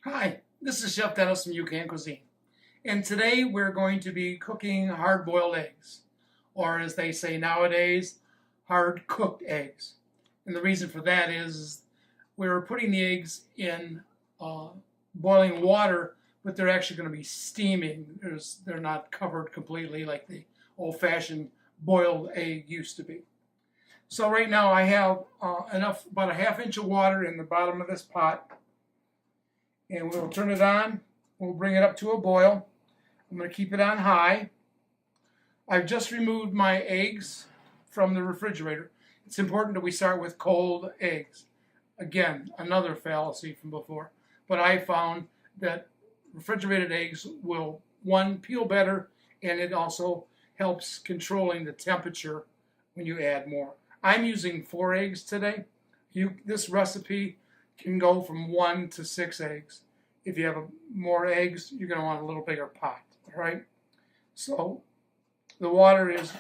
Hi, this is Chef Dennis from UCAN Cuisine, and today we're going to be cooking hard-boiled eggs, or as they say nowadays, hard-cooked eggs. And the reason for that is we're putting the eggs in boiling water, but they're actually going to be steaming. They're not covered completely like the old-fashioned boiled egg used to be. So right now I have about a ½ inch of water in the bottom of this pot. And we'll turn it on. We'll bring it up to a boil. I'm going to keep it on high. I've just removed my eggs from the refrigerator. It's important that we start with cold eggs. Again, another fallacy from before. But I found that refrigerated eggs will, one, peel better, and it also helps controlling the temperature when you add more. I'm using 4 eggs today. This recipe can go from 1 to 6 eggs. If you have more eggs, you're going to want a little bigger pot. All right. So the water is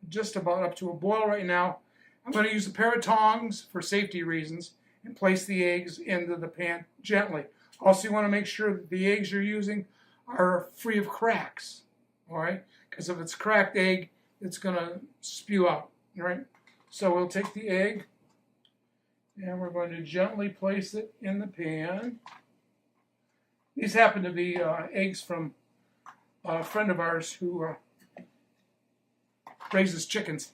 just about up to a boil right now. I'm going to use a pair of tongs for safety reasons and place the eggs into the pan gently. Also, you want to make sure that the eggs you're using are free of cracks. All right, because if it's cracked egg, it's going to spew out. All right. So we'll take the egg. And we're going to gently place it in the pan. These happen to be eggs from a friend of ours who raises chickens.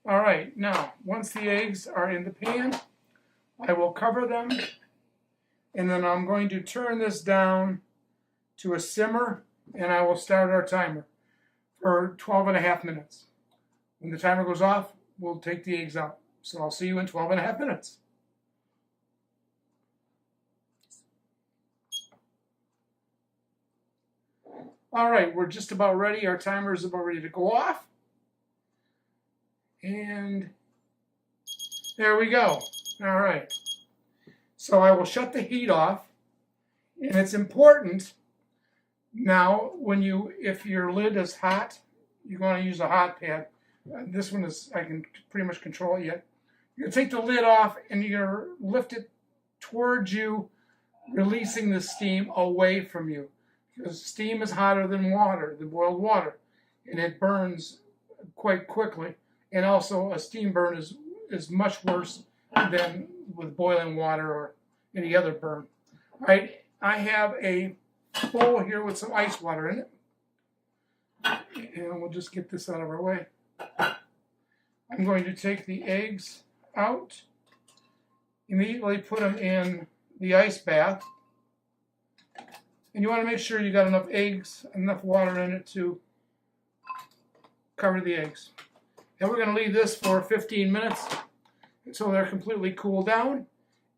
All right, now, once the eggs are in the pan, I will cover them, and then I'm going to turn this down to a simmer, and I will start our timer for 12.5 minutes. When the timer goes off, we'll take the eggs out. So I'll see you in 12.5 minutes. All right, we're just about ready. Our timer is about ready to go off. And there we go. All right. So I will shut the heat off. And it's important now if your lid is hot, you're going to use a hot pad. This one is, I can pretty much control it yet. You're going to take the lid off and you're going to lift it towards you, releasing the steam away from you. Because steam is hotter than water, than boiled water, and it burns quite quickly. And also a steam burn is much worse than with boiling water or any other burn. All right, I have a bowl here with some ice water in it. And we'll just get this out of our way. I'm going to take the eggs out, immediately put them in the ice bath. And you want to make sure you got enough eggs, enough water in it to cover the eggs. And we're going to leave this for 15 minutes until they're completely cooled down.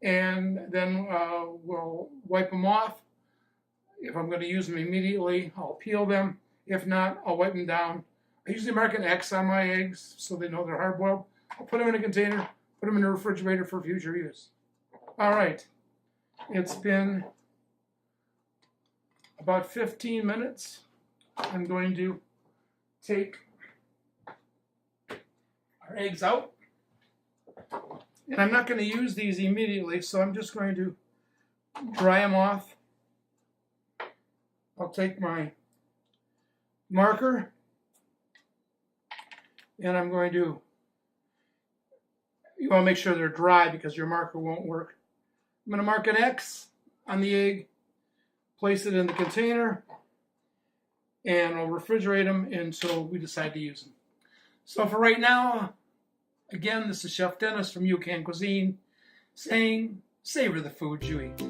And then we'll wipe them off. If I'm going to use them immediately, I'll peel them. If not, I'll wipe them down. I usually mark an X on my eggs so they know they're hard-boiled. I'll put them in a container, put them in the refrigerator for future use. All right. It's been about 15 minutes. I'm going to take our eggs out. And I'm not going to use these immediately, so I'm just going to dry them off. I'll take my marker and I'm going to, you want to make sure they're dry because your marker won't work. I'm going to mark an X on the egg, place it in the container, and I'll refrigerate them until we decide to use them. So for right now, again, this is Chef Dennis from UCAN Cuisine saying, savor the food you eat.